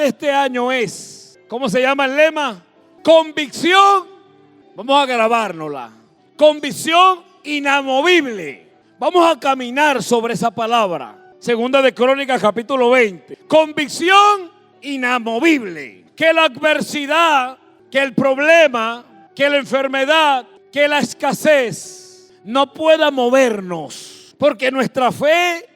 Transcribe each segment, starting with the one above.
de este año es, ¿cómo se llama el lema? Convicción. Vamos a grabárnosla. Convicción inamovible. Vamos a caminar sobre esa palabra. Segunda de Crónicas, capítulo 20. Convicción inamovible. Que la adversidad, que el problema, que la enfermedad, que la escasez no pueda movernos. Porque nuestra fe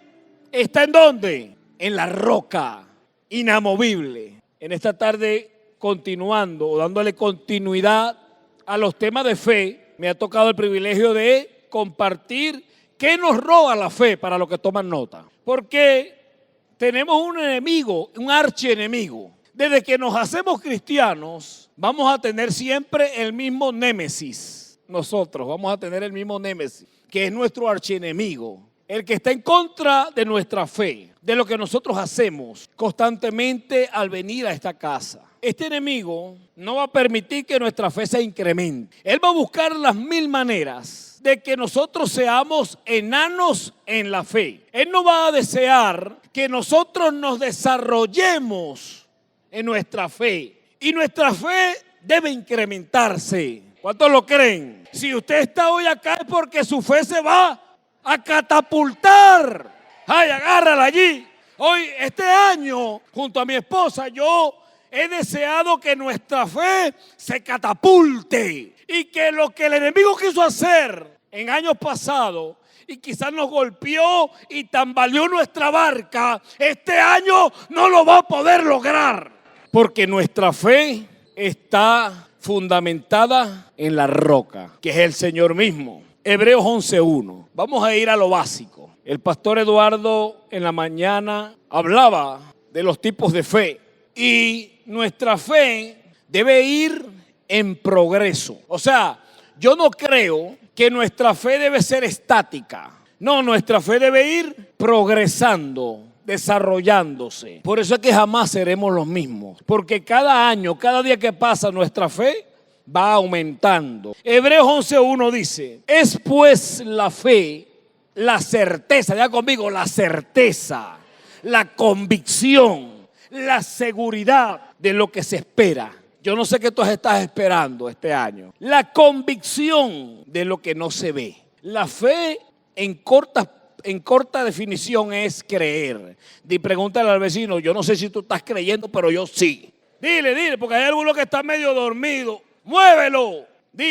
está ¿en dónde? En la roca inamovible. En esta tarde, continuando o dándole continuidad a los temas de fe, me ha tocado el privilegio de compartir qué nos roba la fe para los que toman nota. Porque tenemos un enemigo, un archienemigo. Desde que nos hacemos cristianos, vamos a tener siempre el mismo némesis. Nosotros vamos a tener el mismo némesis, que es nuestro archienemigo. El que está en contra de nuestra fe, de lo que nosotros hacemos constantemente al venir a esta casa. Este enemigo no va a permitir que nuestra fe se incremente. Él va a buscar las mil maneras de que nosotros seamos enanos en la fe. Él no va a desear que nosotros nos desarrollemos en nuestra fe. Y nuestra fe debe incrementarse. ¿Cuántos lo creen? Si usted está hoy acá es porque su fe se va a catapultar. Ay, agárrala allí. Hoy, este año, junto a mi esposa, yo he deseado que nuestra fe se catapulte y que lo que el enemigo quiso hacer en años pasados y quizás nos golpeó y tambaleó nuestra barca, este año no lo va a poder lograr. Porque nuestra fe está fundamentada en la roca, que es el Señor mismo. Hebreos 11:1. Vamos a ir a lo básico. El pastor Eduardo en la mañana hablaba de los tipos de fe. Y nuestra fe debe ir en progreso. O sea, yo no creo que nuestra fe debe ser estática. No, nuestra fe debe ir progresando, desarrollándose. Por eso es que jamás seremos los mismos. Porque cada año, cada día que pasa, nuestra fe va aumentando. Hebreos 11:1 dice: es pues la fe, la certeza, ya conmigo, la certeza, la convicción, la seguridad de lo que se espera. Yo no sé qué tú estás esperando este año. La convicción de lo que no se ve. La fe en corta definición es creer. Pregúntale al vecino: yo no sé si tú estás creyendo, pero yo sí. Dile, porque hay alguno que está medio dormido. Muévelo.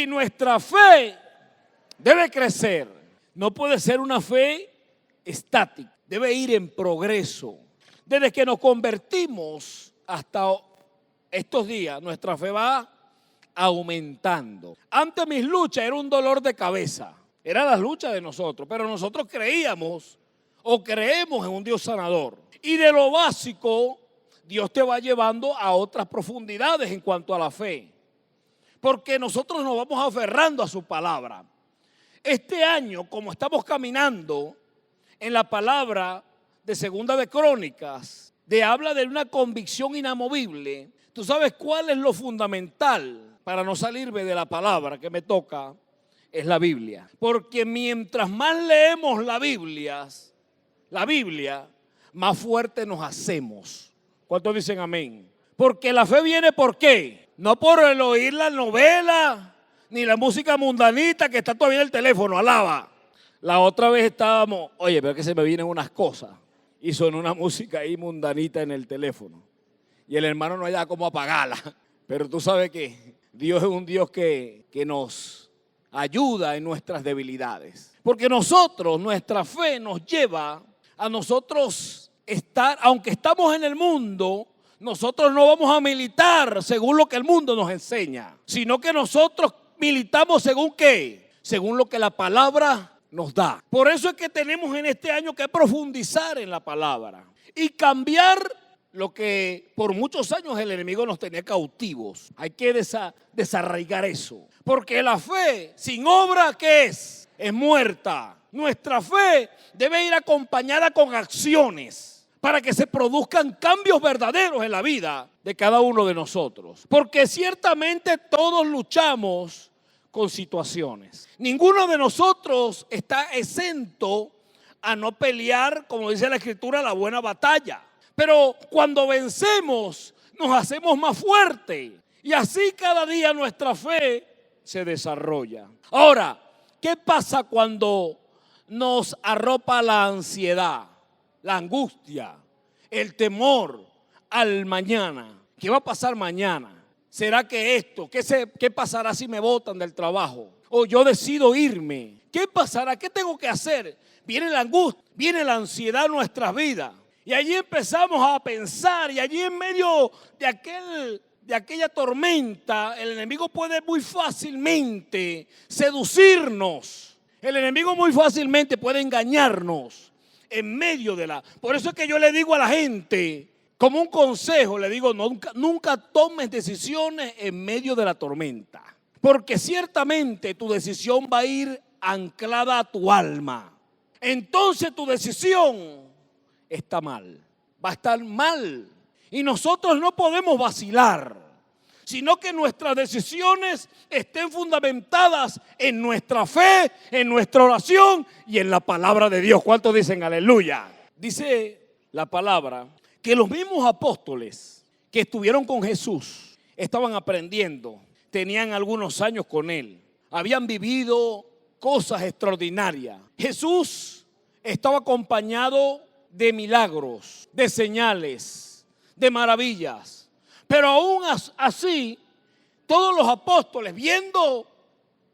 Nuestra fe debe crecer. No puede ser una fe estática. Debe ir en progreso. Desde que nos convertimos hasta estos días, nuestra fe va aumentando. Antes mis luchas era un dolor de cabeza. Era la lucha de nosotros. Pero nosotros creíamos o creemos en un Dios sanador. Y de lo básico, Dios te va llevando a otras profundidades en cuanto a la fe. Porque nosotros nos vamos aferrando a su palabra. Este año, como estamos caminando en la palabra de Segunda de Crónicas, habla de una convicción inamovible. ¿Tú sabes cuál es lo fundamental para no salirme de la palabra que me toca? Es la Biblia. Porque mientras más leemos la Biblia, más fuerte nos hacemos. ¿Cuántos dicen amén? Porque la fe viene ¿por qué? No por el oír la novela, ni la música mundanita que está todavía en el teléfono, alaba. La otra vez estábamos, oye, pero que se me vienen unas cosas. Y sonó una música ahí mundanita en el teléfono. Y el hermano no haya cómo apagarla. Pero tú sabes que Dios es un Dios que nos ayuda en nuestras debilidades. Porque nuestra fe nos lleva a nosotros estar, aunque estamos en el mundo, nosotros no vamos a militar según lo que el mundo nos enseña, sino que nosotros militamos según ¿qué? Según lo que la palabra nos da. Por eso es que tenemos en este año que profundizar en la palabra y cambiar lo que por muchos años el enemigo nos tenía cautivos. Hay que desarraigar eso. Porque la fe sin obra, ¿qué es? Es muerta. Nuestra fe debe ir acompañada con acciones para que se produzcan cambios verdaderos en la vida de cada uno de nosotros. Porque ciertamente todos luchamos con situaciones. Ninguno de nosotros está exento a no pelear, como dice la Escritura, la buena batalla. Pero cuando vencemos, nos hacemos más fuertes. Y así cada día nuestra fe se desarrolla. Ahora, ¿qué pasa cuando nos arropa la ansiedad, la angustia, el temor al mañana? ¿Qué va a pasar mañana? ¿Será que esto? ¿Qué pasará si me botan del trabajo? O yo decido irme. ¿Qué pasará? ¿Qué tengo que hacer? Viene la angustia, viene la ansiedad en nuestras vidas. Y allí empezamos a pensar, y allí en medio de aquella tormenta, el enemigo puede muy fácilmente seducirnos. El enemigo muy fácilmente puede engañarnos en medio de la... Por eso es que yo le digo a la gente, como un consejo, le digo, nunca tomes decisiones en medio de la tormenta. Porque ciertamente tu decisión va a ir anclada a tu alma. Entonces tu decisión está mal, va a estar mal. Y nosotros no podemos vacilar, sino que nuestras decisiones estén fundamentadas en nuestra fe, en nuestra oración y en la palabra de Dios. ¿Cuántos dicen aleluya? Dice la palabra que los mismos apóstoles que estuvieron con Jesús estaban aprendiendo, tenían algunos años con él, habían vivido cosas extraordinarias. Jesús estaba acompañado de milagros, de señales, de maravillas. Pero aún así, todos los apóstoles, viendo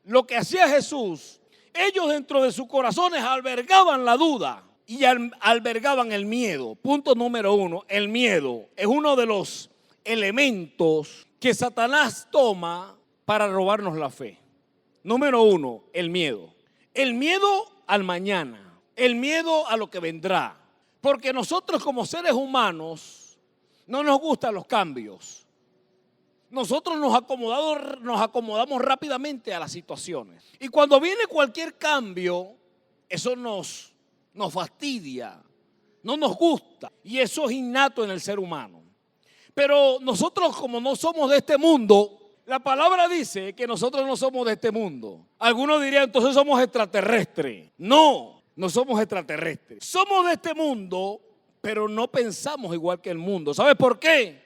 lo que hacía Jesús, ellos dentro de sus corazones albergaban la duda y albergaban el miedo. Punto número 1, el miedo es uno de los elementos que Satanás toma para robarnos la fe. Número 1, el miedo. El miedo al mañana, el miedo a lo que vendrá. Porque nosotros como seres humanos no nos gustan los cambios. Nosotros nos acomodamos rápidamente a las situaciones. Y cuando viene cualquier cambio, eso nos fastidia, no nos gusta. Y eso es innato en el ser humano. Pero nosotros, como no somos de este mundo, la palabra dice que nosotros no somos de este mundo. Algunos dirían, entonces somos extraterrestres. No, no somos extraterrestres. Somos de este mundo, pero no pensamos igual que el mundo. ¿Sabes por qué?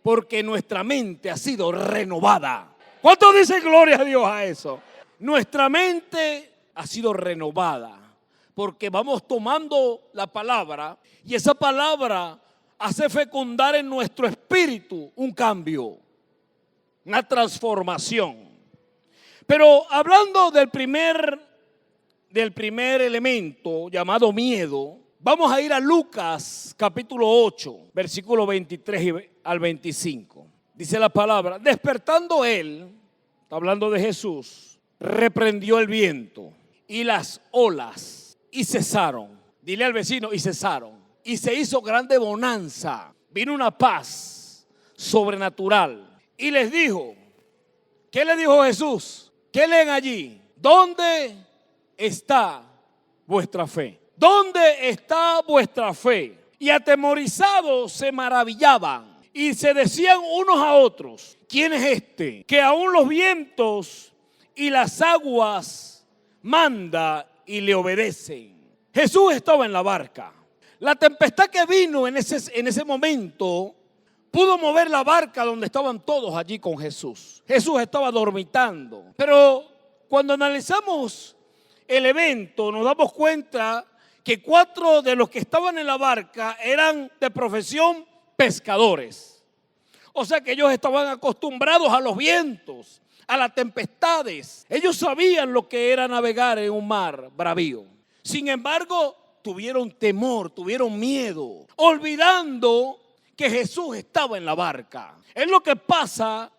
Porque nuestra mente ha sido renovada. ¿Cuántos dicen gloria a Dios a eso? Nuestra mente ha sido renovada porque vamos tomando la palabra y esa palabra hace fecundar en nuestro espíritu un cambio, una transformación. Pero hablando del primer elemento llamado miedo, vamos a ir a Lucas capítulo 8, versículo 23 al 25. Dice la palabra, despertando él, está hablando de Jesús, reprendió el viento y las olas y cesaron. Dile al vecino, y cesaron. Y se hizo grande bonanza. Vino una paz sobrenatural. Y les dijo, ¿qué le dijo Jesús? ¿Qué leen allí? ¿Dónde está vuestra fe? ¿Dónde está vuestra fe? Y atemorizados se maravillaban y se decían unos a otros, ¿quién es este? Que aún los vientos y las aguas manda y le obedecen. Jesús estaba en la barca. La tempestad que vino en ese momento pudo mover la barca donde estaban todos allí con Jesús. Jesús estaba dormitando. Pero cuando analizamos el evento nos damos cuenta que 4 de los que estaban en la barca eran de profesión pescadores. O sea que ellos estaban acostumbrados a los vientos, a las tempestades. Ellos sabían lo que era navegar en un mar bravío. Sin embargo, tuvieron temor, tuvieron miedo, olvidando que Jesús estaba en la barca. Es lo que pasa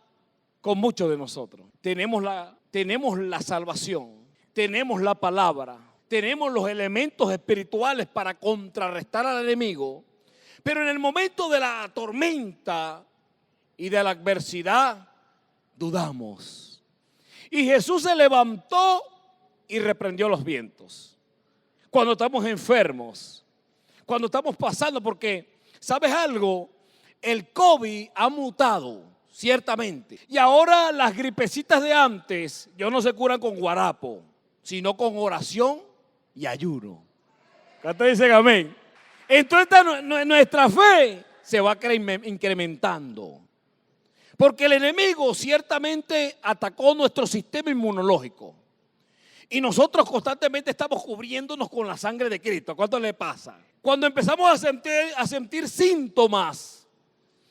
con muchos de nosotros. Tenemos la salvación, tenemos la palabra, tenemos los elementos espirituales para contrarrestar al enemigo, pero en el momento de la tormenta y de la adversidad, dudamos. Y Jesús se levantó y reprendió los vientos. Cuando estamos enfermos, cuando estamos pasando, porque, ¿sabes algo? El COVID ha mutado, ciertamente. Y ahora las gripecitas de antes, ya no se curan con guarapo, sino con oración y ayuno. ¿Cuántos dicen amén? Entonces nuestra fe se va incrementando. Porque el enemigo ciertamente atacó nuestro sistema inmunológico. Y nosotros constantemente estamos cubriéndonos con la sangre de Cristo. ¿Cuánto le pasa? Cuando empezamos a sentir síntomas,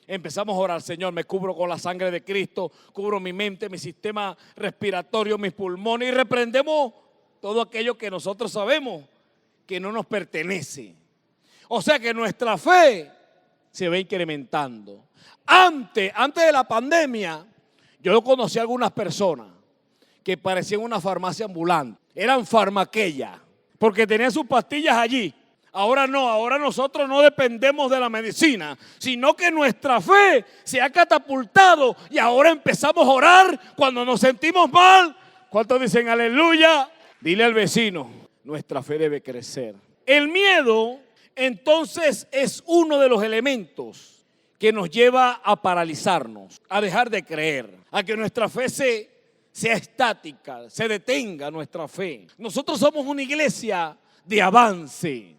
empezamos a orar: Señor, me cubro con la sangre de Cristo, cubro mi mente, mi sistema respiratorio, mis pulmones, y reprendemos todo aquello que nosotros sabemos que no nos pertenece. O sea que nuestra fe se va incrementando. Antes de la pandemia, yo conocí a algunas personas que parecían una farmacia ambulante. Eran farmaquellas, porque tenían sus pastillas allí. Ahora no, ahora nosotros no dependemos de la medicina, sino que nuestra fe se ha catapultado y ahora empezamos a orar cuando nos sentimos mal. ¿Cuántos dicen aleluya? Dile al vecino, nuestra fe debe crecer. El miedo, entonces, es uno de los elementos que nos lleva a paralizarnos, a dejar de creer, a que nuestra fe sea estática, se detenga nuestra fe. Nosotros somos una iglesia de avance.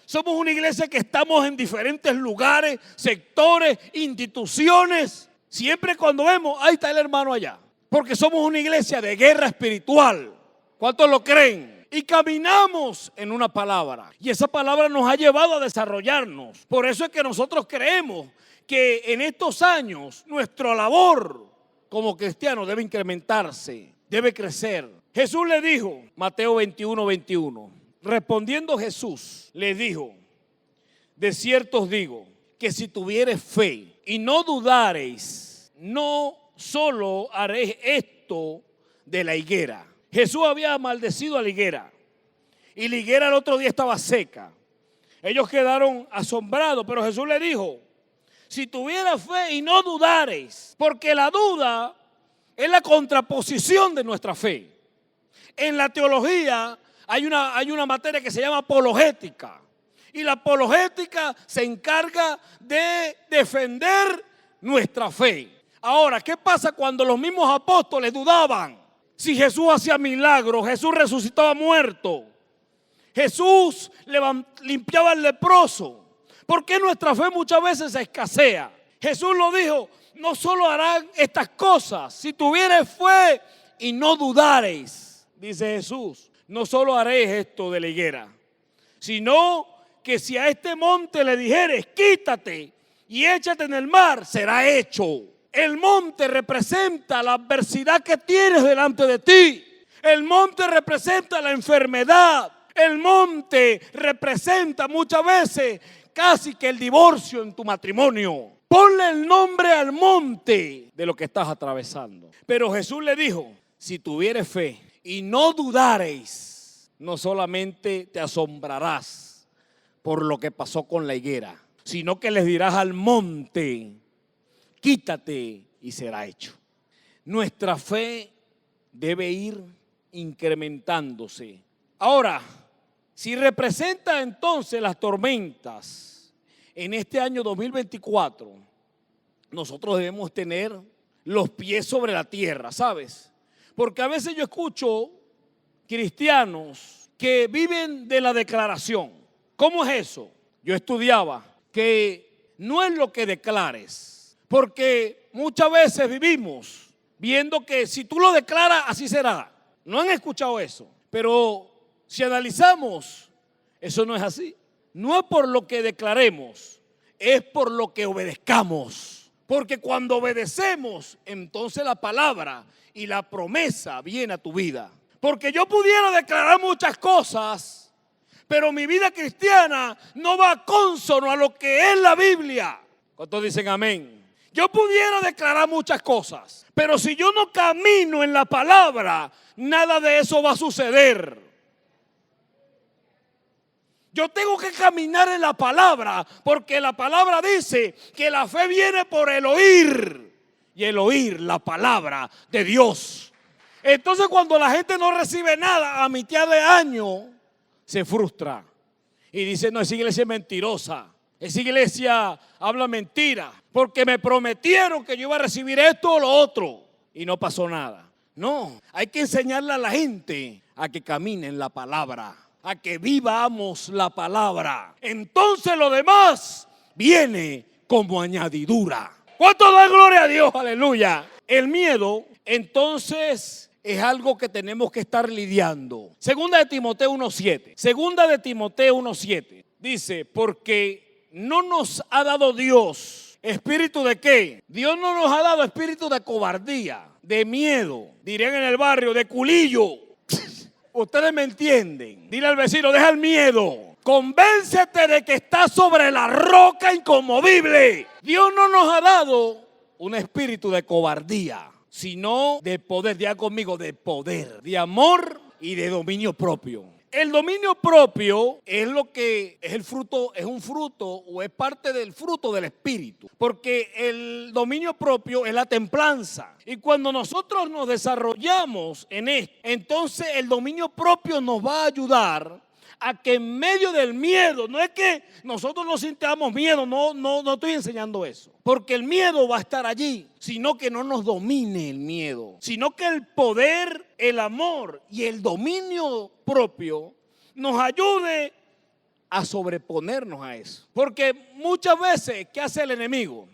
Somos una iglesia que estamos en diferentes lugares, sectores, instituciones. Siempre cuando vemos, ahí está el hermano allá. Porque somos una iglesia de guerra espiritual. ¿Cuántos lo creen? Y caminamos en una palabra. Y esa palabra nos ha llevado a desarrollarnos. Por eso es que nosotros creemos que en estos años nuestra labor como cristianos debe incrementarse, debe crecer. Jesús le dijo, Mateo 21:21, respondiendo Jesús le dijo: de cierto os digo que si tuviereis fe y no dudareis, no solo haréis esto de la higuera. Jesús había maldecido a la higuera y la higuera el otro día estaba seca. Ellos quedaron asombrados, pero Jesús le dijo: si tuvieras fe y no dudares, porque la duda es la contraposición de nuestra fe. En la teología hay una materia que se llama apologética, y la apologética se encarga de defender nuestra fe. Ahora, ¿qué pasa cuando los mismos apóstoles dudaban? Si Jesús hacía milagros, Jesús resucitaba muertos, Jesús limpiaba al leproso. ¿Por qué nuestra fe muchas veces se escasea? Jesús lo dijo: no solo harán estas cosas, si tuviereis fe y no dudareis, dice Jesús, no solo haréis esto de la higuera, sino que si a este monte le dijeres: quítate y échate en el mar, será hecho. El monte representa la adversidad que tienes delante de ti. El monte representa la enfermedad. El monte representa muchas veces casi que el divorcio en tu matrimonio. Ponle el nombre al monte de lo que estás atravesando. Pero Jesús le dijo: si tuvieres fe y no dudareis, no solamente te asombrarás por lo que pasó con la higuera, sino que les dirás al monte: quítate y será hecho. Nuestra fe debe ir incrementándose. Ahora, si representa entonces las tormentas en este año 2024, nosotros debemos tener los pies sobre la tierra, ¿sabes? Porque a veces yo escucho cristianos que viven de la declaración. ¿Cómo es eso? Yo estudiaba que no es lo que declares, porque muchas veces vivimos viendo que si tú lo declaras, así será. ¿No han escuchado eso? Pero si analizamos, eso no es así. No es por lo que declaremos, es por lo que obedezcamos. Porque cuando obedecemos, entonces la palabra y la promesa viene a tu vida. Porque yo pudiera declarar muchas cosas, pero mi vida cristiana no va consono a lo que es la Biblia. ¿Cuántos dicen amén? Yo pudiera declarar muchas cosas, pero si yo no camino en la palabra, nada de eso va a suceder. Yo tengo que caminar en la palabra, porque la palabra dice que la fe viene por el oír, y el oír la palabra de Dios. Entonces, cuando la gente no recibe nada a mitad de año, se frustra y dice: no, esa iglesia es mentirosa, esa iglesia habla mentira, porque me prometieron que yo iba a recibir esto o lo otro y no pasó nada. No, hay que enseñarle a la gente a que camine en la palabra, a que vivamos la palabra. Entonces lo demás viene como añadidura. ¿Cuánto da gloria a Dios? Aleluya. El miedo, entonces, es algo que tenemos que estar lidiando. Segunda de Timoteo 1:7. Segunda de Timoteo 1:7. Dice, porque no nos ha dado Dios espíritu de ¿qué? Dios no nos ha dado espíritu de cobardía, de miedo, dirían en el barrio, de culillo. Ustedes me entienden. Dile al vecino, deja el miedo. Convéncete de que estás sobre la roca inconmovible. Dios no nos ha dado un espíritu de cobardía, sino de poder. Diga conmigo, de poder, de amor y de dominio propio. El dominio propio es lo que es el fruto, es un fruto o es parte del fruto del espíritu. Porque el dominio propio es la templanza. Y cuando nosotros nos desarrollamos en esto, entonces el dominio propio nos va a ayudar a que en medio del miedo, no es que nosotros no sintamos miedo, no estoy enseñando eso, porque el miedo va a estar allí, sino que no nos domine el miedo, sino que el poder, el amor y el dominio propio nos ayude a sobreponernos a eso. Porque muchas veces, ¿qué hace el enemigo?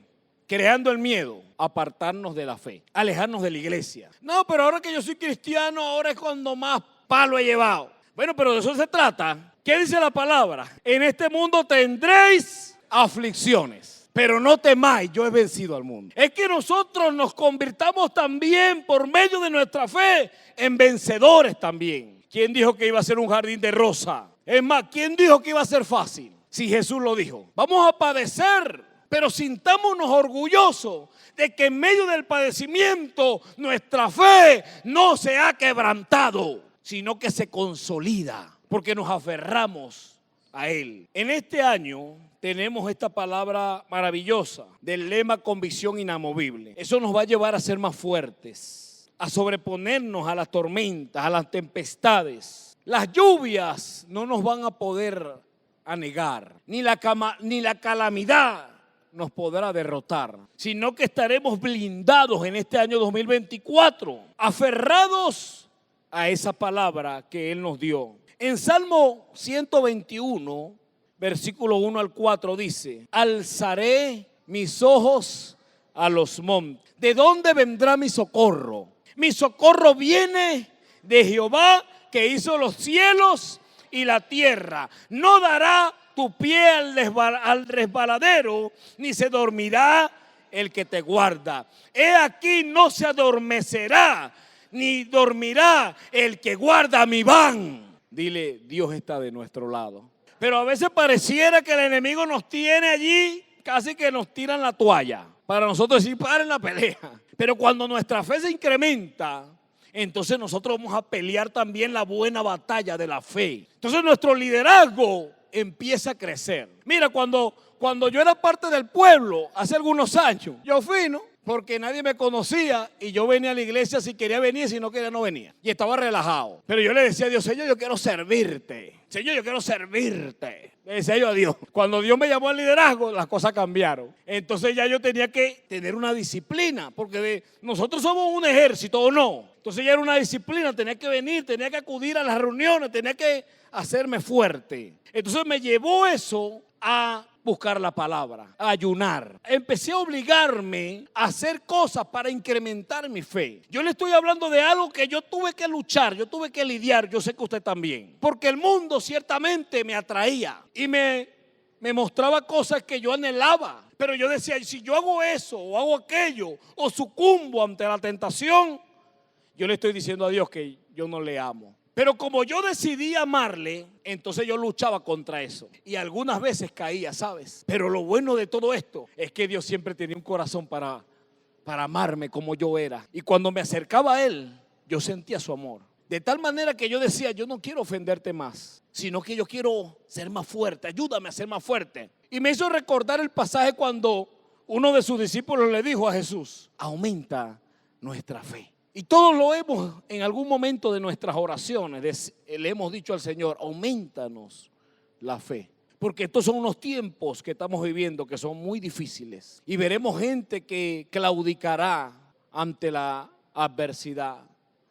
Creando el miedo, apartarnos de la fe, alejarnos de la iglesia. No, pero ahora que yo soy cristiano, ahora es cuando más palo he llevado. Bueno, pero de eso se trata. ¿Qué dice la palabra? En este mundo tendréis aflicciones, pero no temáis, yo he vencido al mundo. Es que nosotros nos convirtamos también por medio de nuestra fe en vencedores también. ¿Quién dijo que iba a ser un jardín de rosa? Es más, ¿quién dijo que iba a ser fácil? Si Jesús lo dijo. Vamos a padecer, pero sintámonos orgullosos de que en medio del padecimiento nuestra fe no se ha quebrantado, sino que se consolida, porque nos aferramos a Él. En este año tenemos esta palabra maravillosa del lema convicción inamovible. Eso nos va a llevar a ser más fuertes, a sobreponernos a las tormentas, a las tempestades. Las lluvias no nos van a poder anegar, ni la calamidad nos podrá derrotar, sino que estaremos blindados en este año 2024, aferrados a esa palabra que Él nos dio. En Salmo 121, versículo 1 al 4 dice, alzaré mis ojos a los montes. ¿De dónde vendrá mi socorro? Mi socorro viene de Jehová, que hizo los cielos y la tierra. No dará tu pie al resbaladero, ni se dormirá el que te guarda. He aquí, no se adormecerá, ni dormirá el que guarda mi van. Dile, Dios está de nuestro lado. Pero a veces pareciera que el enemigo nos tiene allí, casi que nos tiran la toalla, para nosotros decir, paren la pelea. Pero cuando nuestra fe se incrementa, entonces nosotros vamos a pelear también la buena batalla de la fe. Entonces nuestro liderazgo empieza a crecer. Mira, cuando yo era parte del pueblo, hace algunos años, yo fui, ¿no? Porque nadie me conocía y yo venía a la iglesia si quería venir, si no quería no venía. Y estaba relajado. Pero yo le decía a Dios, Señor, yo quiero servirte. Señor, yo quiero servirte. Le decía yo a Dios. Cuando Dios me llamó al liderazgo, las cosas cambiaron. Entonces ya yo tenía que tener una disciplina, porque nosotros somos un ejército, ¿o no? Entonces ya era una disciplina, tenía que venir, tenía que acudir a las reuniones, tenía que hacerme fuerte. Entonces me llevó eso a buscar la palabra, a ayunar. Empecé a obligarme a hacer cosas para incrementar mi fe. Yo le estoy hablando de algo que yo tuve que luchar, yo tuve que lidiar, yo sé que usted también. Porque el mundo ciertamente me atraía y me mostraba cosas que yo anhelaba. Pero yo decía, si yo hago eso o hago aquello o sucumbo ante la tentación, yo le estoy diciendo a Dios que yo no le amo. Pero como yo decidí amarle, entonces yo luchaba contra eso. Y algunas veces caía, ¿sabes? Pero lo bueno de todo esto es que Dios siempre tenía un corazón para amarme como yo era. Y cuando me acercaba a Él, yo sentía su amor. De tal manera que yo decía, yo no quiero ofenderte más, sino que yo quiero ser más fuerte. Ayúdame a ser más fuerte. Y me hizo recordar el pasaje cuando uno de sus discípulos le dijo a Jesús, aumenta nuestra fe. Y todos lo hemos en algún momento de nuestras oraciones, le hemos dicho al Señor, aumentanos la fe. Porque estos son unos tiempos que estamos viviendo que son muy difíciles. Y veremos gente que claudicará ante la adversidad,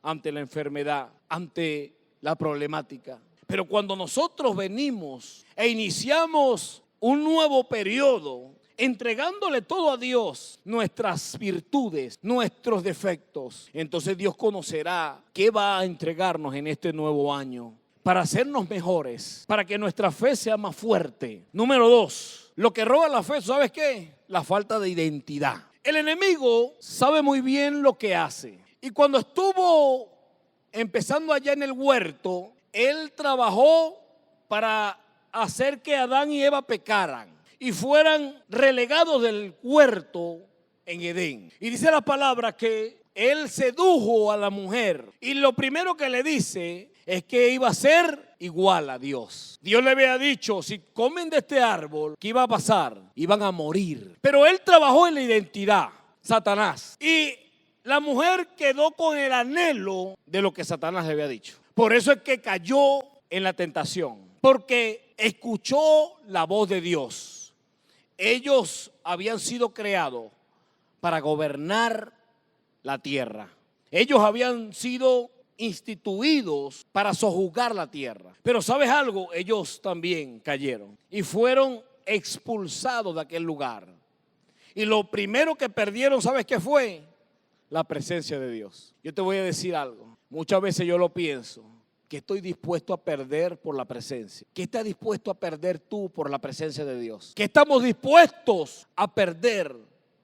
ante la enfermedad, ante la problemática. Pero cuando nosotros venimos e iniciamos un nuevo periodo, entregándole todo a Dios, nuestras virtudes, nuestros defectos, entonces Dios conocerá qué va a entregarnos en este nuevo año para hacernos mejores, para que nuestra fe sea más fuerte. Número 2, lo que roba la fe, ¿sabes qué? La falta de identidad. El enemigo sabe muy bien lo que hace. Y cuando estuvo empezando allá en el huerto, él trabajó para hacer que Adán y Eva pecaran y fueran relegados del huerto en Edén. Y dice la palabra que él sedujo a la mujer y lo primero que le dice es que iba a ser igual a Dios. Dios le había dicho, si comen de este árbol, ¿qué iba a pasar? Iban a morir. Pero él trabajó en la identidad, Satanás. Y la mujer quedó con el anhelo de lo que Satanás le había dicho. Por eso es que cayó en la tentación, porque escuchó la voz de Dios. Ellos habían sido creados para gobernar la tierra. Ellos habían sido instituidos para sojuzgar la tierra. Pero ¿sabes algo? Ellos también cayeron y fueron expulsados de aquel lugar. Y lo primero que perdieron, ¿sabes qué fue? La presencia de Dios. Yo te voy a decir algo. Muchas veces yo lo pienso, que estoy dispuesto a perder por la presencia. ¿Qué estás dispuesto a perder tú por la presencia de Dios? ¿Qué estamos dispuestos a perder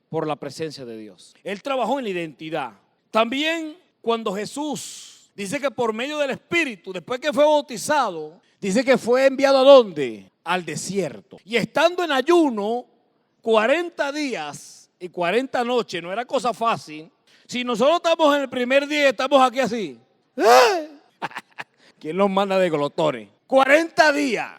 por la presencia de Dios? Él trabajó en la identidad. También cuando Jesús dice que por medio del Espíritu, después que fue bautizado, dice que fue enviado ¿a dónde? Al desierto. Y estando en ayuno 40 días y 40 noches, no era cosa fácil. Si nosotros estamos en el primer día y estamos aquí así, ¿quién nos manda de glotones? 40 días.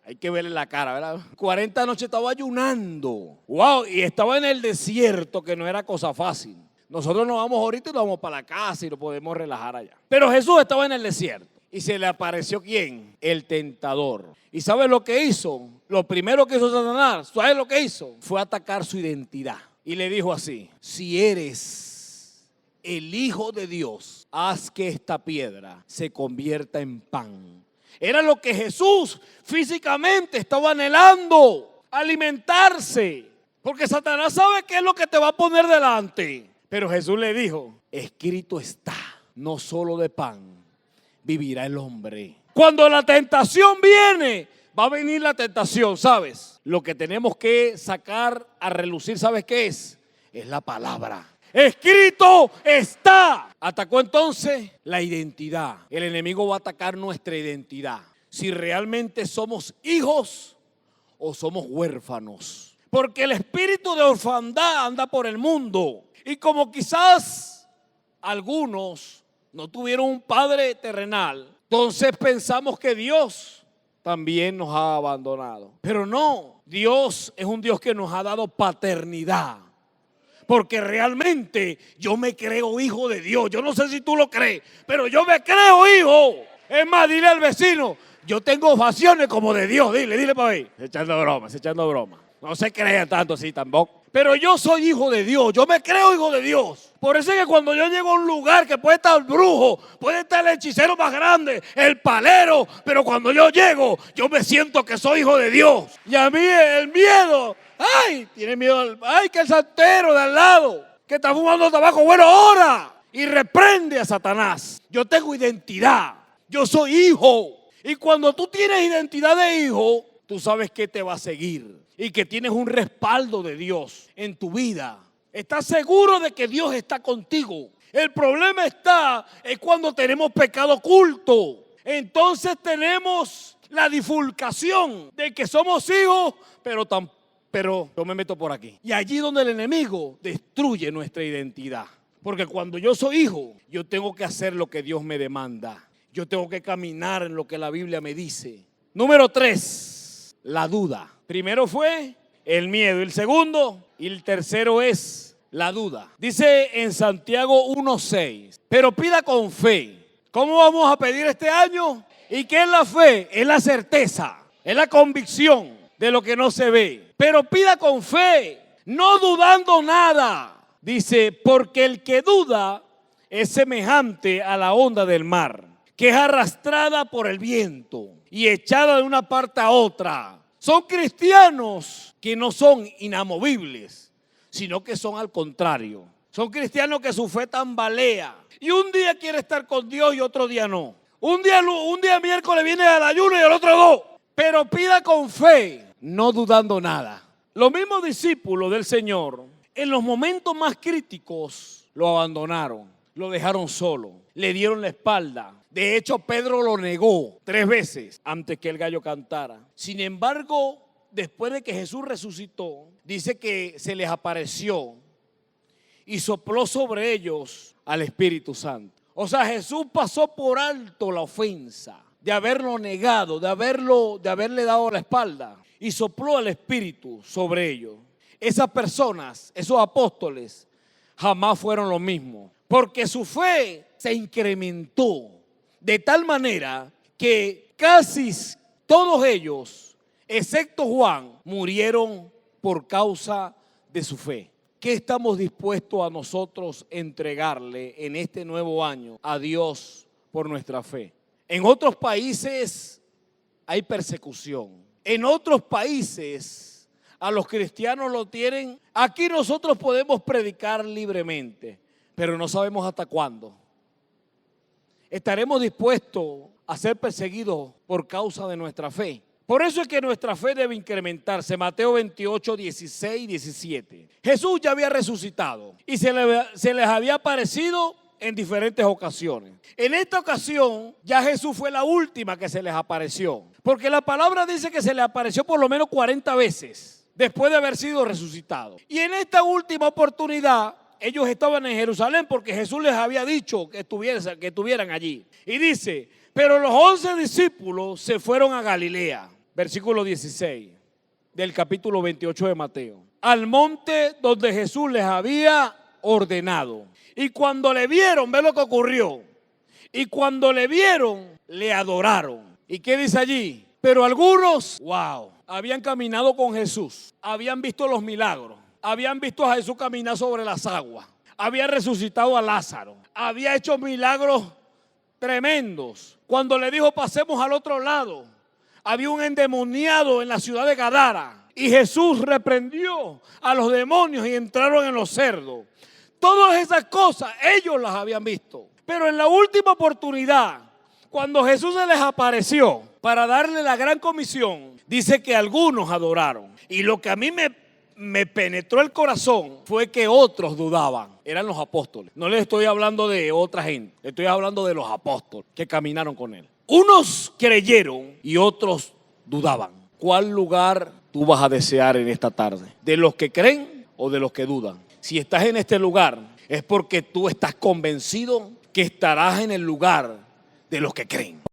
Hay que verle la cara, ¿verdad? 40 noches estaba ayunando. Wow, y estaba en el desierto, que no era cosa fácil. Nosotros nos vamos ahorita y nos vamos para la casa y nos podemos relajar allá. Pero Jesús estaba en el desierto. ¿Y se le apareció quién? El tentador. ¿Y sabes lo que hizo? Lo primero que hizo Satanás, ¿sabes lo que hizo? Fue atacar su identidad. Y le dijo así, si eres el Hijo de Dios, haz que esta piedra se convierta en pan. Era lo que Jesús físicamente estaba anhelando, alimentarse. Porque Satanás sabe qué es lo que te va a poner delante. Pero Jesús le dijo, escrito está, no solo de pan vivirá el hombre. Cuando la tentación viene, va a venir la tentación, ¿sabes? Lo que tenemos que sacar a relucir, ¿sabes qué es? Es la palabra. Escrito está. Atacó entonces la identidad. El enemigo va a atacar nuestra identidad. Si realmente somos hijos o somos huérfanos. Porque el espíritu de orfandad anda por el mundo. Y como quizás algunos no tuvieron un padre terrenal, entonces pensamos que Dios también nos ha abandonado. Pero no, Dios es un Dios que nos ha dado paternidad. Porque realmente yo me creo hijo de Dios. Yo no sé si tú lo crees, pero yo me creo hijo. Es más, dile al vecino, yo tengo facciones como de Dios. Dile para ahí. Echando broma. No se crean tanto así tampoco. Pero yo soy hijo de Dios, yo me creo hijo de Dios. Por eso es que cuando yo llego a un lugar que puede estar el brujo, puede estar el hechicero más grande, el palero, pero cuando yo llego, yo me siento que soy hijo de Dios. Y a mí el miedo, tiene miedo, que el santero de al lado, que está fumando tabaco, bueno, ora y reprende a Satanás. Yo tengo identidad, yo soy hijo. Y cuando tú tienes identidad de hijo, tú sabes que te va a seguir. Y que tienes un respaldo de Dios en tu vida. Estás seguro de que Dios está contigo. El problema es cuando tenemos pecado oculto. Entonces tenemos la bifurcación de que somos hijos, pero yo me meto por aquí. Y allí donde el enemigo destruye nuestra identidad. Porque cuando yo soy hijo, yo tengo que hacer lo que Dios me demanda. Yo tengo que caminar en lo que la Biblia me dice. Número 3, la duda. Primero fue el miedo, el segundo y el tercero es la duda. Dice en Santiago 1:6, pero pida con fe. ¿Cómo vamos a pedir este año? ¿Y qué es la fe? Es la certeza, es la convicción de lo que no se ve. Pero pida con fe, no dudando nada. Dice, porque el que duda es semejante a la onda del mar, que es arrastrada por el viento y echada de una parte a otra. Son cristianos que no son inamovibles, sino que son al contrario. Son cristianos que su fe tambalea. Y un día quiere estar con Dios y otro día no. Un día miércoles viene al ayuno y el otro no. Pero pida con fe, no dudando nada. Los mismos discípulos del Señor, en los momentos más críticos, lo abandonaron, lo dejaron solo, le dieron la espalda. De hecho, Pedro lo negó 3 veces antes que el gallo cantara. Sin embargo, después de que Jesús resucitó, dice que se les apareció y sopló sobre ellos al Espíritu Santo. O sea, Jesús pasó por alto la ofensa de haberlo negado, de haberle dado la espalda, y sopló el Espíritu sobre ellos. Esas personas, esos apóstoles, jamás fueron lo mismo, porque su fe se incrementó de tal manera que casi todos ellos, excepto Juan, murieron por causa de su fe. ¿Qué estamos dispuestos a nosotros entregarle en este nuevo año a Dios por nuestra fe? En otros países hay persecución. En otros países a los cristianos lo tienen. Aquí nosotros podemos predicar libremente, pero no sabemos hasta cuándo. Estaremos dispuestos a ser perseguidos por causa de nuestra fe. Por eso es que nuestra fe debe incrementarse. Mateo 28, 16 y 17. Jesús ya había resucitado y se les había aparecido en diferentes ocasiones. En esta ocasión ya Jesús fue la última que se les apareció, porque la palabra dice que se les apareció por lo menos 40 veces después de haber sido resucitado. Y en esta última oportunidad ellos estaban en Jerusalén porque Jesús les había dicho que estuvieran allí. Y dice, pero los 11 discípulos se fueron a Galilea, versículo 16 del capítulo 28 de Mateo, al monte donde Jesús les había ordenado. Y cuando le vieron, ve lo que ocurrió. Y cuando le vieron, le adoraron. ¿Y qué dice allí? Pero algunos, habían caminado con Jesús, habían visto los milagros, habían visto a Jesús caminar sobre las aguas, había resucitado a Lázaro, había hecho milagros tremendos. Cuando le dijo pasemos al otro lado, había un endemoniado en la ciudad de Gadara y Jesús reprendió a los demonios y entraron en los cerdos. Todas esas cosas ellos las habían visto. Pero en la última oportunidad, cuando Jesús se les apareció para darle la gran comisión, dice que algunos adoraron. Y lo que a mí me penetró el corazón fue que otros dudaban. Eran los apóstoles. No les estoy hablando de otra gente, les estoy hablando de los apóstoles que caminaron con él. Unos creyeron y otros dudaban. ¿Cuál lugar tú vas a desear en esta tarde? ¿De los que creen o de los que dudan? Si estás en este lugar es porque tú estás convencido que estarás en el lugar de los que creen.